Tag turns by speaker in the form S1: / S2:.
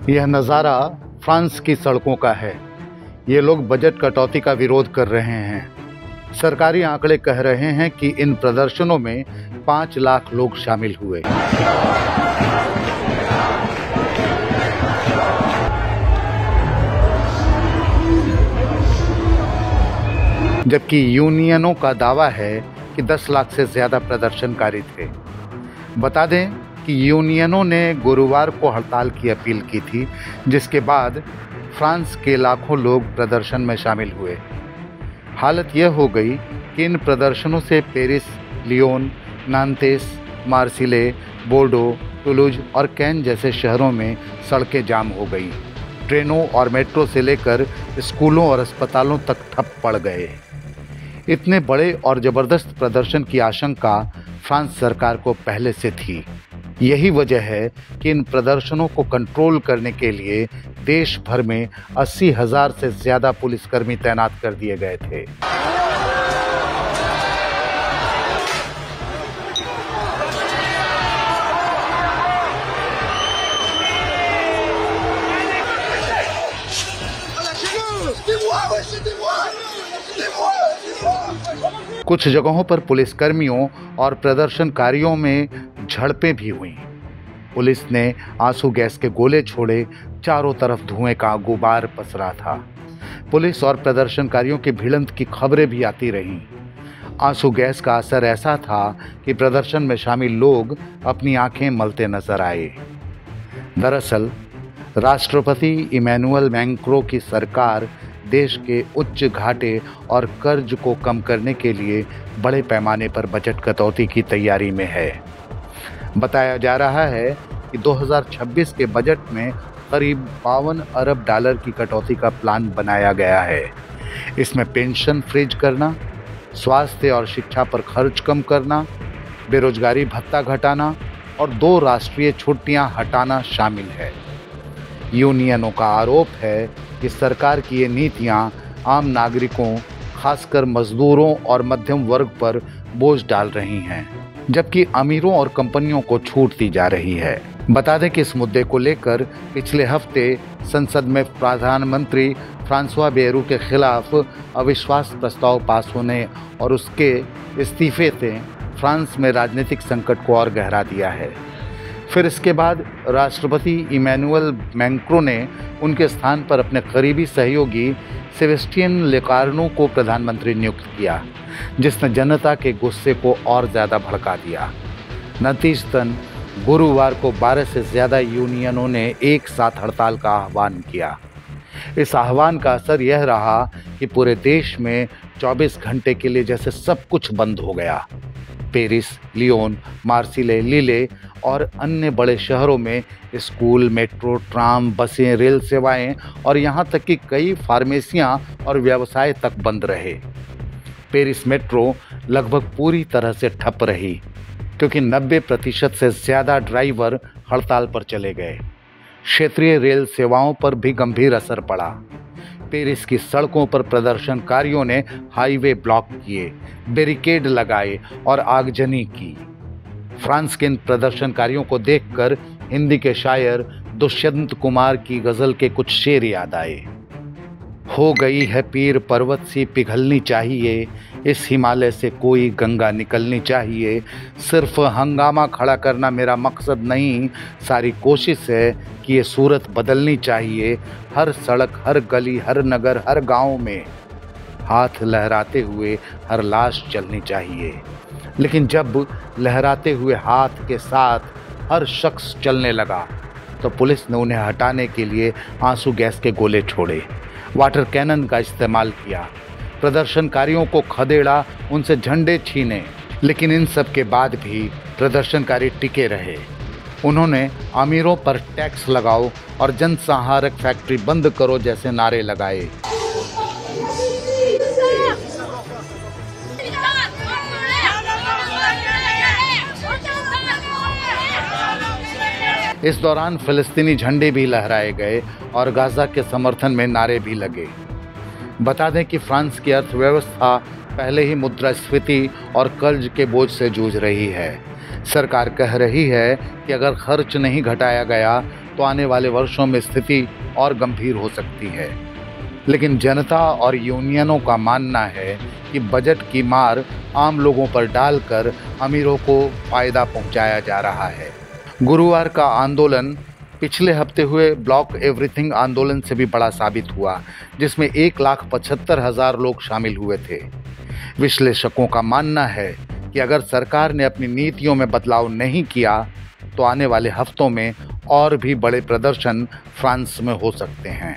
S1: यह नज़ारा फ्रांस की सड़कों का है। ये लोग बजट कटौती का विरोध कर रहे हैं। सरकारी आंकड़े कह रहे हैं कि इन प्रदर्शनों में 5 लाख लोग शामिल हुए। जबकि यूनियनों का दावा है कि 10 लाख से ज़्यादा प्रदर्शनकारी थे। बता दें कि यूनियनों ने गुरुवार को हड़ताल की अपील की थी, जिसके बाद फ्रांस के लाखों लोग प्रदर्शन में शामिल हुए। हालत यह हो गई कि इन प्रदर्शनों से पेरिस, लियोन, नांतेस, मार्सिले, बोर्डो, टुलूज और कैन जैसे शहरों में सड़कें जाम हो गई। ट्रेनों और मेट्रो से लेकर स्कूलों और अस्पतालों तक ठप पड़ गए। इतने बड़े और ज़बरदस्त प्रदर्शन की आशंका फ्रांस सरकार को पहले से थी। यही वजह है कि इन प्रदर्शनों को कंट्रोल करने के लिए देश भर में 80,000 से ज़्यादा पुलिसकर्मी तैनात कर दिए गए थे। कुछ जगहों पर पुलिसकर्मियों और प्रदर्शनकारियों में झड़पें भी हुईं। पुलिस ने आंसू गैस के गोले छोड़े, चारों तरफ धुएं का गुबार पसरा था। पुलिस और प्रदर्शनकारियों की भिड़ंत की खबरें भी आती रहीं। आंसू गैस का असर ऐसा था कि प्रदर्शन में शामिल लोग अपनी आंखें मलते नजर आए। दरअसल राष्ट्रपति इमैनुअल मैक्रों की सरकार देश के उच्च घाटे और कर्ज को कम करने के लिए बड़े पैमाने पर बजट कटौती की तैयारी में है। बताया जा रहा है कि 2026 के बजट में करीब $52 अरब की कटौती का प्लान बनाया गया है। इसमें पेंशन फ्रीज करना, स्वास्थ्य और शिक्षा पर खर्च कम करना, बेरोजगारी भत्ता घटाना और 2 राष्ट्रीय छुट्टियां हटाना शामिल है। यूनियनों का आरोप है कि सरकार की ये नीतियां आम नागरिकों, खासकर मजदूरों और मध्यम वर्ग पर बोझ डाल रही हैं, जबकि अमीरों और कंपनियों को छूट दी जा रही है। बता दें कि इस मुद्दे को लेकर पिछले हफ्ते संसद में प्रधानमंत्री फ्रांसवा बेरू के खिलाफ अविश्वास प्रस्ताव पास होने और उसके इस्तीफे से फ्रांस में राजनीतिक संकट को और गहरा दिया है। फिर इसके बाद राष्ट्रपति इमैनुअल मैक्रों ने उनके स्थान पर अपने करीबी सहयोगी सेबेस्टियन लेकार्नो को प्रधानमंत्री नियुक्त किया, जिसने जनता के गुस्से को और ज़्यादा भड़का दिया। नतीजतन गुरुवार को 12 से ज़्यादा यूनियनों ने एक साथ हड़ताल का आह्वान किया। इस आह्वान का असर यह रहा कि पूरे देश में 24 घंटे के लिए जैसे सब कुछ बंद हो गया। पेरिस, लियोन, मार्सिले, लीले और अन्य बड़े शहरों में स्कूल, मेट्रो, ट्राम, बसें, रेल सेवाएं और यहाँ तक कि कई फार्मेसियां और व्यवसाय तक बंद रहे। पेरिस मेट्रो लगभग पूरी तरह से ठप रही, क्योंकि 90% से ज़्यादा ड्राइवर हड़ताल पर चले गए। क्षेत्रीय रेल सेवाओं पर भी गंभीर असर पड़ा। पेरिस की सड़कों पर प्रदर्शनकारियों ने हाईवे ब्लॉक किए, बैरिकेड लगाए और आगजनी की। फ्रांस के इन प्रदर्शनकारियों को देखकर हिंदी के शायर दुष्यंत कुमार की गज़ल के कुछ शेर याद आए। हो गई है पीर पर्वत सी पिघलनी चाहिए, इस हिमालय से कोई गंगा निकलनी चाहिए। सिर्फ हंगामा खड़ा करना मेरा मकसद नहीं, सारी कोशिश है कि ये सूरत बदलनी चाहिए। हर सड़क, हर गली, हर नगर, हर गांव में हाथ लहराते हुए हर लाश चलनी चाहिए। लेकिन जब लहराते हुए हाथ के साथ हर शख्स चलने लगा, तो पुलिस ने उन्हें हटाने के लिए आंसू गैस के गोले छोड़े, वाटर कैनन का इस्तेमाल किया, प्रदर्शनकारियों को खदेड़ा, उनसे झंडे छीने। लेकिन इन सब के बाद भी प्रदर्शनकारी टिके रहे। उन्होंने अमीरों पर टैक्स लगाओ और जनसंहारक फैक्ट्री बंद करो जैसे नारे लगाए। इस दौरान फिलिस्तीनी झंडे भी लहराए गए और गाजा के समर्थन में नारे भी लगे। बता दें कि फ्रांस की अर्थव्यवस्था पहले ही मुद्रास्फीति और कर्ज के बोझ से जूझ रही है। सरकार कह रही है कि अगर खर्च नहीं घटाया गया तो आने वाले वर्षों में स्थिति और गंभीर हो सकती है। लेकिन जनता और यूनियनों का मानना है कि बजट की मार आम लोगों पर डालकर अमीरों को फायदा पहुंचाया जा रहा है। गुरुवार का आंदोलन पिछले हफ्ते हुए ब्लॉक एवरीथिंग आंदोलन से भी बड़ा साबित हुआ, जिसमें 1,75,000 लोग शामिल हुए थे। विश्लेषकों का मानना है कि अगर सरकार ने अपनी नीतियों में बदलाव नहीं किया तो आने वाले हफ्तों में और भी बड़े प्रदर्शन फ्रांस में हो सकते हैं।